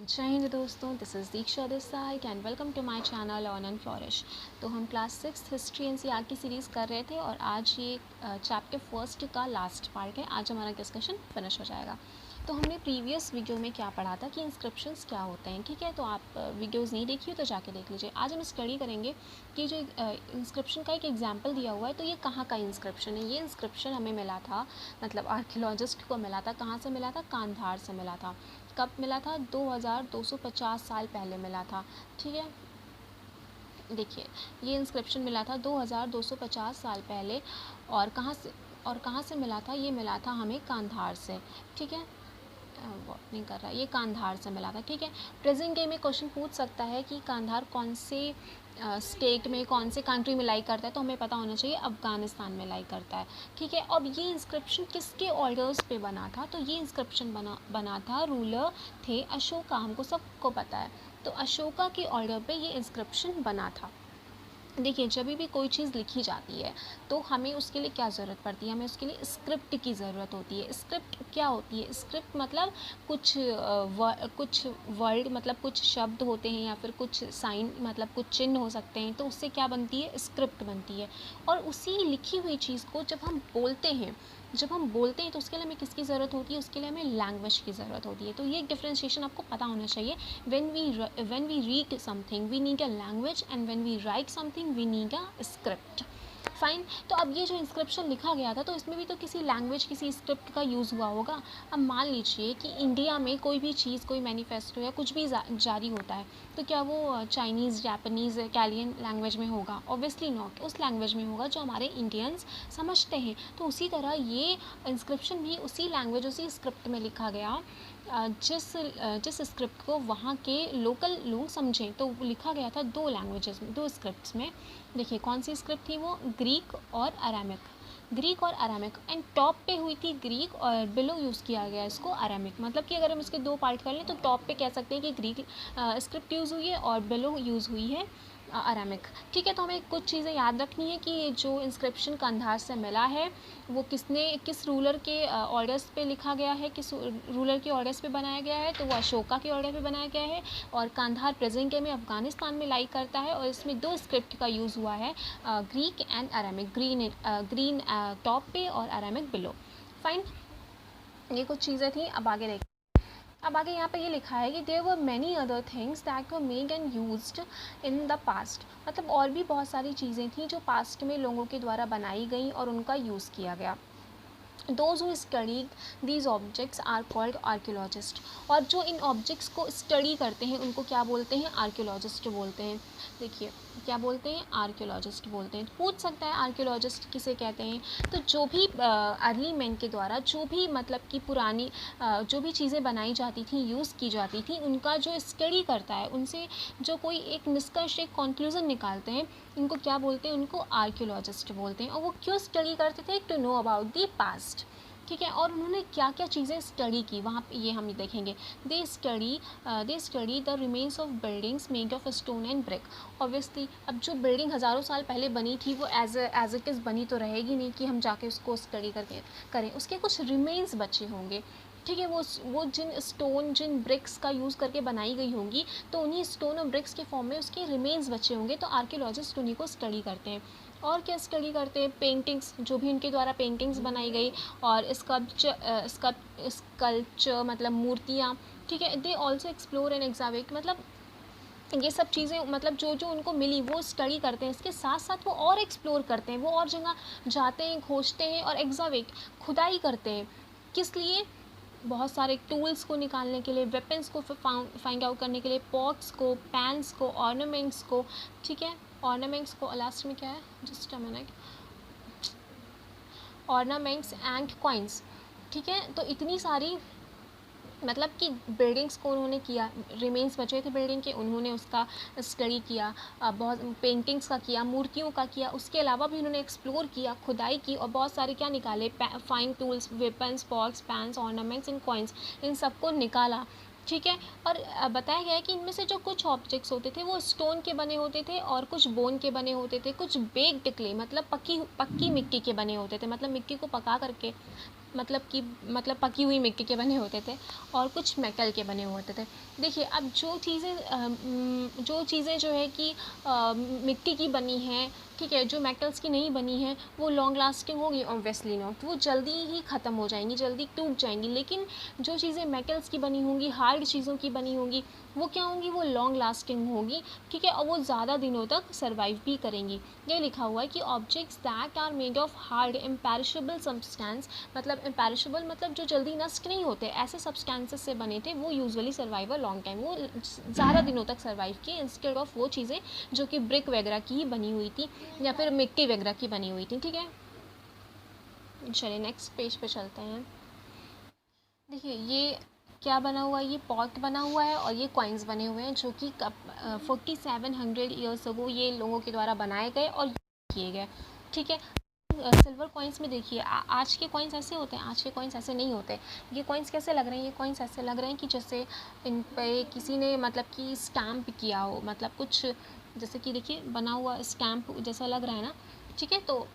जय हिंद दोस्तों, this is Diksha this side and welcome to my channel learn and flourish. तो हम क्लास 6 हिस्ट्री एनसीईआर की सीरीज़ कर रहे थे और आज ये चैप्टर फर्स्ट का लास्ट पार्ट है। आज हमारा डिस्कशन फिनिश हो जाएगा। तो हमने प्रीवियस वीडियो में क्या पढ़ा था कि इंस्क्रिप्शंस क्या होते हैं, ठीक है। तो आप वीडियोज़ नहीं देखी हो तो जाके देख लीजिए। आज हम स्टडी करेंगे कि जो इंस्क्रिप्शन का एक एग्जाम्पल दिया हुआ है, तो ये कहाँ का इंस्क्रिप्शन है। ये इंस्क्रिप्शन हमें मिला था, मतलब आर्कियोलॉजिस्ट को मिला था। कहाँ से मिला था? कांधार से मिला था। कब मिला था? 2250 साल पहले मिला था, ठीक है। देखिए, ये इंस्क्रिप्शन मिला था 2250 साल पहले। और कहाँ से मिला था? ये मिला था हमें कांधार से, ठीक है। वर्क नहीं कर रहा, ये कांधार से मिला था, ठीक है। प्रेजेंट डे में क्वेश्चन पूछ सकता है कि कांधार कौन से स्टेट में, कौन से कंट्री में लाई करता है, तो हमें पता होना चाहिए अफ़गानिस्तान में लाई करता है, ठीक है। अब ये इंस्क्रिप्शन किसके ऑर्डर्स पे बना था? तो ये इंस्क्रिप्शन बना था, रूलर थे अशोका, हमको सबको पता है। तो अशोका के ऑर्डर पे ये इंस्क्रिप्शन बना था। देखिए, जब भी कोई चीज़ लिखी जाती है तो हमें उसके लिए क्या ज़रूरत पड़ती है? हमें उसके लिए स्क्रिप्ट की ज़रूरत होती है। स्क्रिप्ट क्या होती है? स्क्रिप्ट मतलब कुछ वर्ड, मतलब कुछ शब्द होते हैं या फिर कुछ साइन, मतलब कुछ चिन्ह हो सकते हैं। तो उससे क्या बनती है? स्क्रिप्ट बनती है। और उसी लिखी हुई चीज़ को जब हम बोलते हैं तो उसके लिए हमें किसकी ज़रूरत होती है? उसके लिए हमें लैंग्वेज की ज़रूरत होती है। तो ये डिफ्रेंशिएशन आपको पता होना चाहिए। when we read something we need a language, and when we write something we need a script. Fine. तो अब ये जो इंस्क्रिप्शन लिखा गया था, तो इसमें भी तो किसी लैंग्वेज, किसी स्क्रिप्ट का यूज़ हुआ होगा। अब मान लीजिए कि इंडिया में कोई भी चीज़, कोई मैनिफेस्टो या कुछ भी जारी होता है, तो क्या वो चाइनीज़, जापानीज़, कैलियन लैंग्वेज में होगा? Obviously not. उस लैंग्वेज में होगा जो हमारे इंडियंस समझते हैं। तो उसी तरह ये इंस्क्रिप्शन भी उसी लैंग्वेज, उसी स्क्रिप्ट में लिखा गया जिस स्क्रिप्ट को वहाँ के लोकल लोग समझें। तो लिखा गया था दो लैंग्वेजेस में, दो स्क्रिप्ट्स में। देखिए, कौन सी स्क्रिप्ट थी वो? ग्रीक और अरामिक। एंड टॉप पे हुई थी ग्रीक और बिलो यूज़ किया गया इसको अरामिक। मतलब कि अगर हम इसके दो पार्ट कर लें तो टॉप पे कह सकते हैं कि ग्रीक स्क्रिप्ट यूज़ हुई है और बिलो यूज़ हुई है अरामिक, ठीक है। तो हमें कुछ चीज़ें याद रखनी है कि जो इंस्क्रिप्शन कांधार से मिला है वो किस रूलर के ऑर्डर्स पे लिखा गया है, किस रूलर के ऑर्डर्स पे बनाया गया है? तो वो अशोका के ऑर्डर पे बनाया गया है। और कांधार प्रेजेंट डे में अफ़गानिस्तान में लाई करता है। और इसमें दो स्क्रिप्ट का यूज़ हुआ है, Greek and Aramaic. Green top पे और अरामिक बिलो। फाइन, ये कुछ चीज़ें थी। अब आगे यहाँ पे ये लिखा है कि there were many other things that were made and used in the past. मतलब और भी बहुत सारी चीज़ें थी जो पास्ट में लोगों के द्वारा बनाई गई और उनका यूज़ किया गया। Those who study these objects are called archaeologists. और जो इन ऑब्जेक्ट्स को स्टडी करते हैं उनको क्या बोलते हैं? आर्कियोलॉजिस्ट बोलते हैं। देखिए, क्या बोलते हैं? आर्कियोलॉजिस्ट बोलते हैं। पूछ सकता है आर्कियोलॉजिस्ट किसे कहते हैं? तो जो भी अर्ली मैन के द्वारा जो भी, मतलब कि पुरानी जो भी चीज़ें बनाई जाती थी, यूज़ की जाती थी, उनका जो स्टडी करता है, उनसे जो कोई एक निष्कर्ष, एक कंक्लूजन निकालते हैं, इनको क्या बोलते हैं? उनको आर्कियोलॉजिस्ट बोलते हैं। और वो क्यों स्टडी करते थे? To know about the past, ठीक है। और उन्होंने क्या क्या चीज़ें स्टडी की वहाँ पे, ये हम देखेंगे। They study the remains of buildings made of stone and brick. Obviously अब जो बिल्डिंग हज़ारों साल पहले बनी थी वो एज इट इज़ बनी तो रहेगी नहीं कि हम जाके उसको स्टडी करके करें। उसके कुछ रिमेन्स बचे होंगे, ठीक है। वो जिन ब्रिक्स का यूज़ करके बनाई गई होंगी, तो उन्हीं स्टोन और ब्रिक्स के फॉर्म में उसके रिमेन्स बचे होंगे। तो आर्कियोलॉजिस्ट उन्हीं को स्टडी करते हैं। और क्या स्टडी करते हैं? पेंटिंग्स, जो भी उनके द्वारा पेंटिंग्स बनाई गई, और स्कल्पचर मतलब मूर्तियाँ, ठीक है। They also explore and examine, मतलब ये सब चीज़ें, मतलब जो जो उनको मिली वो स्टडी करते हैं। इसके साथ साथ वो और एक्सप्लोर करते हैं, वो और जगह जाते हैं, खोजते हैं और एग्जावेट, खुदाई करते हैं। किस लिए? बहुत सारे टूल्स को निकालने के लिए, वेपन्स को फाइंड आउट करने के लिए, पॉट्स को, पैन्स को, ऑर्नामेंट्स को, ठीक है। ऑर्नामेंट्स को लास्ट में क्या है? Just a minute. Ornaments and coins, ठीक है। तो इतनी सारी, मतलब कि बिल्डिंग्स को उन्होंने किया, रिमेन्स बचे थे बिल्डिंग के, उन्होंने उसका स्टडी किया, बहुत पेंटिंग्स का किया, मूर्तियों का किया। उसके अलावा भी उन्होंने एक्सप्लोर किया, खुदाई की, और बहुत सारे क्या निकाले? Fine tools, weapons, pots, pans, ornaments and coins, इन सबको निकाला, ठीक है। और बताया गया है कि इनमें से जो कुछ ऑब्जेक्ट्स होते थे वो स्टोन के बने होते थे, और कुछ बोन के बने होते थे, कुछ बेक्ड क्ले, मतलब पक्की मिट्टी के बने होते थे, मतलब मिट्टी को पका करके मतलब पकी हुई मिट्टी के बने होते थे और कुछ मेटल के बने होते थे। देखिए अब जो चीज़ें जो है कि मिट्टी की बनी हैं, ठीक है, जो मेटल्स की नहीं बनी हैं वो लॉन्ग लास्टिंग होगी? ऑब्वियसली नॉट, वो जल्दी ही ख़त्म हो जाएंगी, जल्दी टूट जाएंगी। लेकिन जो चीज़ें मेटल्स की बनी होंगी, हार्ड चीज़ों की बनी होंगी, वो क्या होंगी? वो लॉन्ग लास्टिंग होगी, ठीक है, और वो ज़्यादा दिनों तक सर्वाइव भी करेंगी। ये लिखा हुआ है कि objects that are made of hard imperishable substance, मतलब इम्पेरिशेबल मतलब जो जल्दी नष्ट नहीं होते, ऐसे सब्सटेंसेस से बने थे, वो usually survive a long time, वो ज़्यादा दिनों तक सर्वाइव किए, इंस्टेड ऑफ वो चीज़ें जो कि ब्रिक वगैरह की ही बनी हुई थी या फिर मिट्टी वगैरह की बनी हुई थी, ठीक है। चलिए नेक्स्ट पेज पे चलते हैं। देखिए ये क्या बना हुआ है? ये पॉट बना हुआ है और ये कॉइन्स बने हुए हैं जो कि 4700 ईयर्स अगो ये लोगों के द्वारा बनाए गए और किए गए, ठीक है। सिल्वर कॉइन्स में देखिए आज के कॉइन्स ऐसे होते हैं, आज के कॉइन्स ऐसे नहीं होते। ये कॉइन्स कैसे लग रहे हैं? ये कॉइन्स ऐसे लग रहे हैं कि जैसे इन पे किसी ने मतलब कि स्टैम्प किया हो, मतलब कुछ जैसे कि देखिए बना हुआ स्टैम्प जैसा लग रहा है ना, ठीक है। तो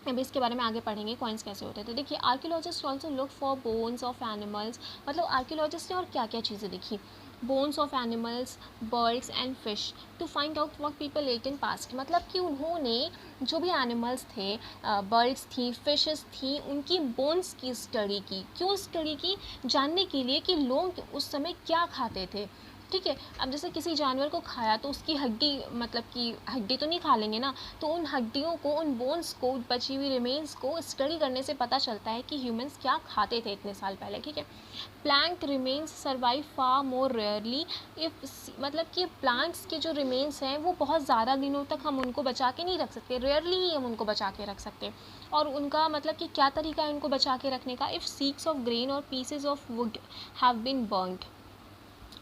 अभी इसके बारे में आगे पढ़ेंगे कॉइन्स कैसे होते हैं। तो देखिए archaeologist also look for bones of animals, मतलब आर्कियोलॉजिस्ट ने और क्या क्या चीज़ें देखी? Bones of animals, birds and fish to find out what people ate in past, मतलब कि उन्होंने जो भी एनिमल्स थे, बर्ड्स थी, फिशेस थी, उनकी बोन्स की स्टडी की। क्यों स्टडी की? जानने के लिए कि लोग उस समय क्या खाते थे, ठीक है। अब जैसे किसी जानवर को खाया तो उसकी हड्डी, मतलब कि हड्डी तो नहीं खा लेंगे ना, तो उन हड्डियों को, उन बोन्स को, बची हुई रिमेन्स को स्टडी करने से पता चलता है कि ह्यूमंस क्या खाते थे इतने साल पहले, ठीक है। Plant remains survive far more rarely if, मतलब कि प्लांट्स के जो रिमेन्स हैं वो बहुत ज़्यादा दिनों तक हम उनको बचा के नहीं रख सकते, रेयरली ही हम उनको बचा के रख सकते। और उनका मतलब कि क्या तरीका है उनको बचा के रखने का? इफ़ सीक्स ऑफ ग्रेन और pieces of wood have been burned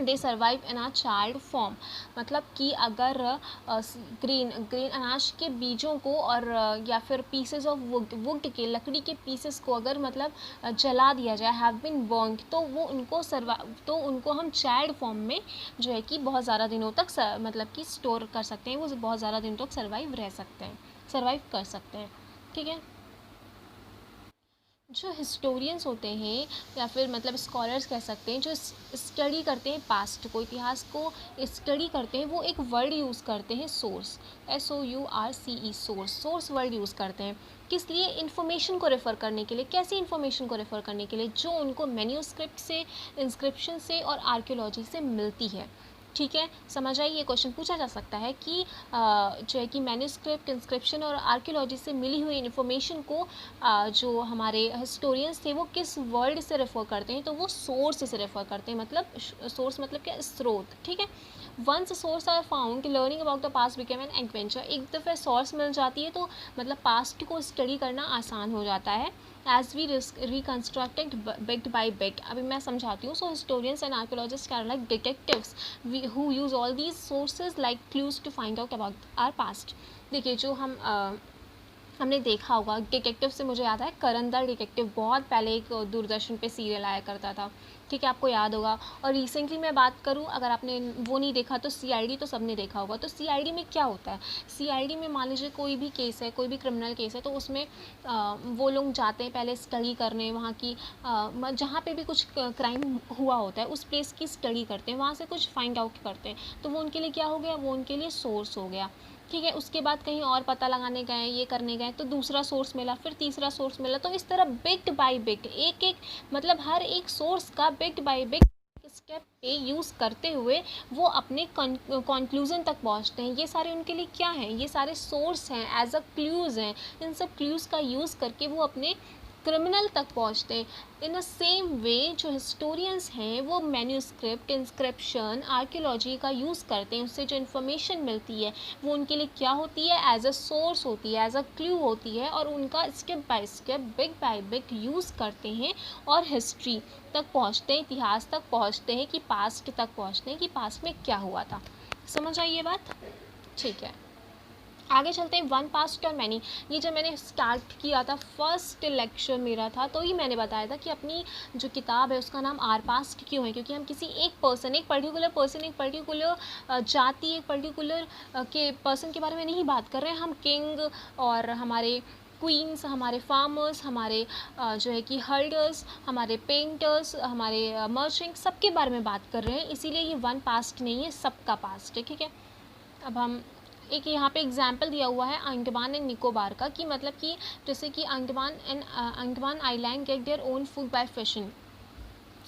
they survive in a charred form, मतलब कि अगर ग्रीन ग्रीन अनाज के बीजों को और या फिर पीसेस ऑफ वुड के, लकड़ी के पीसेस को अगर मतलब जला दिया जाए, हैव बीन बर्न्ड, तो वो उनको तो उनको हम चाइल्ड फॉर्म में जो है कि बहुत ज़्यादा दिनों तक मतलब कि स्टोर कर सकते हैं, वो बहुत ज़्यादा दिनों तक सर्वाइव रह सकते हैं, सर्वाइव कर सकते हैं, ठीक है। जो हिस्टोरियंस होते हैं या फिर मतलब स्कॉलर्स कह सकते हैं, जो स्टडी करते हैं पास्ट को, इतिहास को स्टडी करते हैं, वो एक वर्ड यूज़ करते हैं source, SOURCE, source word use करते हैं। किस लिए? इन्फॉर्मेशन को रेफ़र करने के लिए। कैसी इन्फॉर्मेशन को रेफ़र करने के लिए? जो उनको मैन्यूस्क्रिप्ट से, इंस्क्रिप्शन से और आर्कियोलॉजी से मिलती है, ठीक है। समझ आई? ये क्वेश्चन पूछा जा सकता है कि जो है कि मैन्यूस्क्रिप्ट, इंस्क्रिप्शन और आर्कियोलॉजी से मिली हुई इन्फॉर्मेशन को जो हमारे हिस्टोरियंस थे वो किस वर्ड से रेफ़र करते हैं? तो वो सोर्स से रेफ़र करते हैं, मतलब सोर्स मतलब क्या? स्रोत, ठीक है। Once source are found, learning about the past became an adventure, एक दफ़े सोर्स मिल जाती है तो मतलब पास्ट को स्टडी करना आसान हो जाता है। As we reconstructed bit by bit, अभी मैं समझाती हूँ। So historians and archaeologist are like detectives who use all these sources like clues to find out about our past। देखिए जो हमने देखा होगा, डिटेक्टिव से मुझे याद है करंदर डिटेक्टिव, बहुत पहले एक दूरदर्शन पे सीरियल आया करता था, ठीक है, आपको याद होगा। और रिसेंटली मैं बात करूं, अगर आपने वो नहीं देखा तो CID तो सबने देखा होगा। तो CID में क्या होता है? CID में मान लीजिए कोई भी केस है, कोई भी क्रिमिनल केस है, तो उसमें वो लोग जाते हैं पहले स्टडी करने, वहाँ की जहाँ पे भी कुछ क्राइम हुआ होता है उस प्लेस की स्टडी करते हैं, वहाँ से कुछ फाइंड आउट करते हैं, तो वो उनके लिए क्या हो गया? वो उनके लिए सोर्स हो गया, ठीक है। उसके बाद कहीं और पता लगाने गए, ये करने गए, तो दूसरा सोर्स मिला, फिर तीसरा सोर्स मिला, तो इस तरह बिट बाय बिट, एक एक मतलब हर एक सोर्स का बिट बाय बिट स्टेप पे यूज़ करते हुए वो अपने कंक्लूजन तक पहुंचते हैं। ये सारे उनके लिए क्या हैं? ये सारे सोर्स हैं, एज अ क्लूज़ हैं। इन सब क्लूज़ का यूज़ करके वो अपने क्रिमिनल तक पहुंचते हैं। इन द सेम वे जो हिस्टोरियंस हैं वो मैन्यूस्क्रिप्ट, इंस्क्रिप्शन, आर्कियोलॉजी का यूज़ करते हैं, उससे जो इन्फॉर्मेशन मिलती है वो उनके लिए क्या होती है? एज अ सोर्स होती है, एज अ क्लू होती है, और उनका step by step, bit by bit use करते हैं और हिस्ट्री तक पहुँचते हैं, इतिहास तक पहुँचते हैं, कि पास्ट तक पहुँचते हैं कि पास्ट में क्या हुआ था। समझ आई ये बात? ठीक है, आगे चलते हैं। वन पास्ट और मैनी, ये जब मैंने स्टार्ट किया था, फर्स्ट लेक्चर मेरा था, तो ही मैंने बताया था कि अपनी जो किताब है उसका नाम आर पास्ट क्यों है, क्योंकि हम किसी एक पर्सन, एक पर्टिकुलर पर्सन, एक पर्टिकुलर जाति, एक पर्टिकुलर के पर्सन के बारे में नहीं बात कर रहे हैं। हम किंग और हमारे क्वींस, हमारे फार्मर्स, हमारे जो है कि हर्डर्स, हमारे पेंटर्स, हमारे मर्चेंट, सबके बारे में बात कर रहे हैं, इसीलिए ये वन पास्ट नहीं है, सबका पास्ट है, ठीक है। अब हम एक यहाँ पे एग्जाम्पल दिया हुआ है अंडमान एंड निकोबार का, कि मतलब कि जैसे कि Andaman island get their own food by fishing.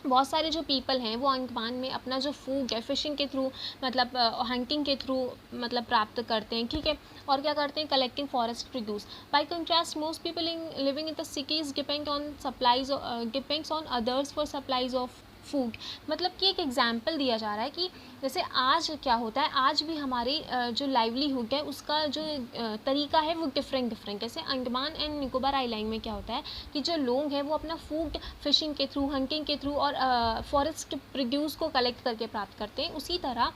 बहुत सारे जो पीपल हैं वो अंडमान में अपना जो फूड है फिशिंग के थ्रू, मतलब हंटिंग के थ्रू मतलब प्राप्त करते हैं, ठीक है। और क्या करते हैं, collecting forest produce. Bye contrast most people in living in the cities depends on others for supplies of food. मतलब कि एक एग्जाम्पल दिया जा रहा है कि जैसे आज क्या होता है, आज भी हमारी जो लाइवलीहुड है उसका जो तरीका है वो डिफरेंट है। जैसे अंडमान एंड निकोबार आइलैंड में क्या होता है कि जो लोग हैं वो अपना फूड फिशिंग के थ्रू, हंटिंग के थ्रू और फॉरेस्ट प्रोड्यूस को कलेक्ट करके प्राप्त करते हैं। उसी तरह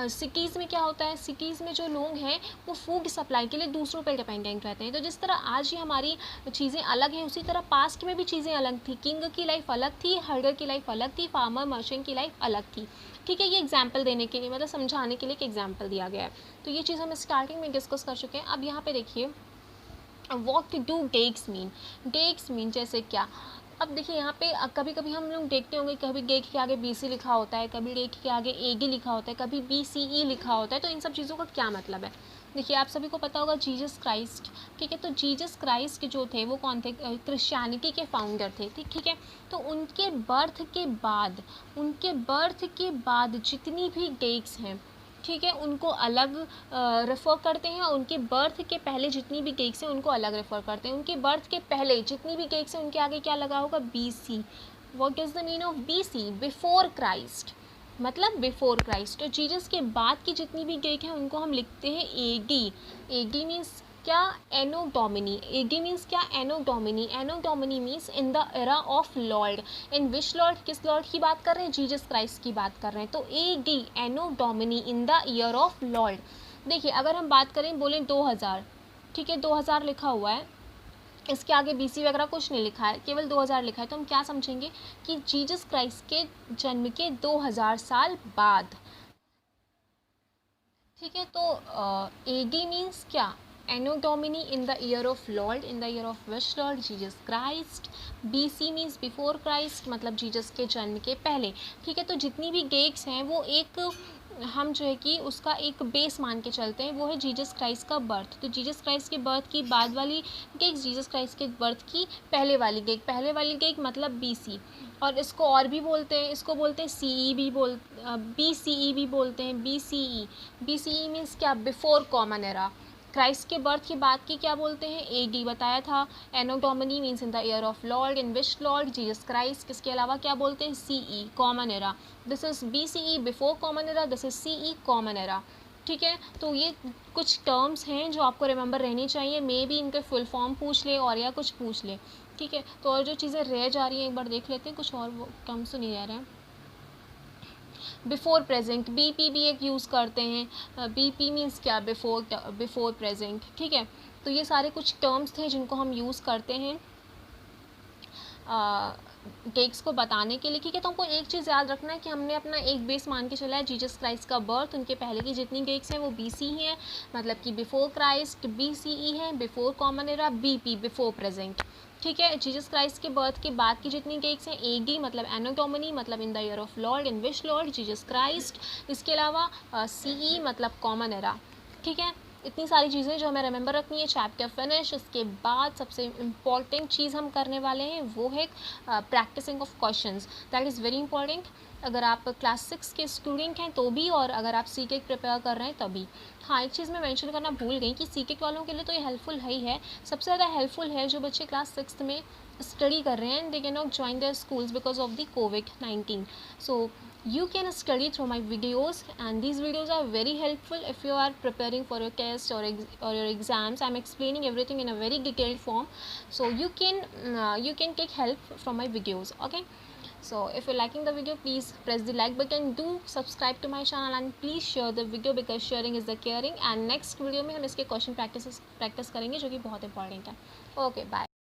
सिटीज़ में क्या होता है, सिटीज़ में जो लोग हैं वो फूड सप्लाई के लिए दूसरों पर डिपेंडेंट रहते हैं। तो जिस तरह आज ही हमारी चीज़ें अलग हैं, उसी तरह पास्ट में भी चीज़ें अलग थी। किंग की लाइफ अलग थी, हर्डर की लाइफ अलग थी, फार्मर मर्चेंट की लाइफ अलग थी, ठीक है। ये एग्जाम्पल देने के लिए, मतलब समझाने के लिए एक एग्जाम्पल दिया गया है। तो ये चीज़ हम स्टार्टिंग में डिस्कस कर चुके हैं। अब यहाँ पे देखिए what do dates mean. Dates mean जैसे क्या, अब देखिए यहाँ पे कभी कभी हम लोग देखते होंगे, कभी डेक के आगे BC लिखा होता है, कभी डेक के आगे AD लिखा होता है, कभी BCE लिखा होता है। तो इन सब चीज़ों का क्या मतलब है, देखिए आप सभी को पता होगा जीसस क्राइस्ट, ठीक है। तो जीसस क्राइस्ट जो थे वो कौन थे, क्रिश्चियनिटी के फाउंडर थे, ठीक है। तो उनके बर्थ के बाद जितनी भी डेट्स हैं, ठीक है, उनको अलग रेफ़र करते हैं, और उनके बर्थ के पहले जितनी भी डेट्स हैं उनको अलग रेफ़र करते हैं। उनके बर्थ के पहले जितनी भी डेट्स हैं उनके आगे क्या लगा होगा, BC। What is the mean of BC, before Christ, मतलब बिफोर क्राइस्ट। तो जीसस के बाद की जितनी भी डेट है उनको हम लिखते हैं AD। AD मीन्स क्या, एनो डोमिनी। AD मीन्स क्या, Anno Domini. Anno Domini means in the era of Lord. In which Lord, किस लॉर्ड की बात कर रहे हैं, जीसस क्राइस्ट की बात कर रहे हैं। तो AD anno Duminy in the year of lord. देखिए अगर हम बात करें, बोलें 2000, ठीक है, 2000 लिखा हुआ है, इसके आगे BC वगैरह कुछ नहीं लिखा है, केवल 2000 लिखा है, तो हम क्या समझेंगे कि जीसस क्राइस्ट के जन्म के 2000 साल बाद, ठीक है। तो AD मीन्स क्या, Anno Duminy in the year of Lord, in the year of which Lord, Jesus Christ. BC means before Christ, मतलब जीसस के जन्म के पहले, ठीक है। तो जितनी भी डेट्स हैं वो एक हम जो है कि उसका एक बेस मान के चलते हैं, वो है जीसस क्राइस्ट का बर्थ। तो जीसस क्राइस्ट के बर्थ की बाद वाली डेट, जीसस क्राइस्ट के बर्थ की पहले वाली डेट मतलब BC। और इसको और भी बोलते हैं, इसको बोलते हैं CE भी BCE भी बोलते हैं, BCE। BCE मीन्स क्या, बिफोर कॉमन एरा। क्राइस्ट के बर्थ की बात की क्या बोलते हैं, AD बताया था। Anno Domini means in the year of Lord, in which Lord, Jesus Christ. इसके अलावा क्या बोलते हैं, CE common era. This is BCE before common era, this is CE common era, ठीक है। तो ये कुछ टर्म्स हैं जो आपको रिमेंबर रहनी चाहिए, मे भी इनके फुल फॉर्म पूछ ले और या कुछ पूछ ले, ठीक है। तो और जो चीज़ें रह जा रही हैं एक बार देख लेते हैं, कुछ और वो टर्म्स तो नहीं रह रहे हैं। बिफोर प्रेजेंट, BP भी एक यूज़ करते हैं। BP मीन्स क्या, बिफोर प्रेजेंट, ठीक है। तो ये सारे कुछ टर्म्स थे जिनको हम यूज़ करते हैं डेट्स को बताने के लिए, ठीक है। तो हमको एक चीज़ याद रखना है कि हमने अपना एक बेस मान के चला है जीसस क्राइस्ट का बर्थ, उनके पहले की जितनी डेट्स हैं वो BC ही हैं, मतलब कि बिफोर क्राइस्ट BCE है, before common era BP before present, ठीक है। जीसस क्राइस्ट के बर्थ के बाद की जितनी डेट्स हैं AD मतलब एनो डोमिनी, मतलब इन the year of Lord, in which Lord, Jesus Christ. इसके अलावा CE मतलब कॉमन एरा, ठीक है। इतनी सारी चीज़ें जो हमें रिमेंबर रखनी है। चैप्टर फिनिश, उसके बाद सबसे इम्पॉर्टेंट चीज़ हम करने वाले हैं वो है practicing of questions, that is very important. अगर आप क्लास 6 के स्टूडेंट हैं तो भी, और अगर आप CTET प्रिपेयर कर रहे हैं तभी। हाँ, एक चीज़ मैं मेंशन करना भूल गई कि CTET वालों के लिए तो ये हेल्पफुल है ही है, सबसे ज़्यादा हेल्पफुल है जो बच्चे क्लास 6 में स्टडी कर रहे हैं and they can not join there schools because of the COVID-19. So you can study through my videos, and these videos are very helpful if you are preparing for your test or your exams. I'm explaining everything in a very detailed form, so you can take help from my videos, okay. So if you're liking the video, please press the like button, do subscribe to my channel, and please share the video because sharing is the caring. And next video में हम इसके question practice करेंगे जो कि बहुत important है। Okay, bye.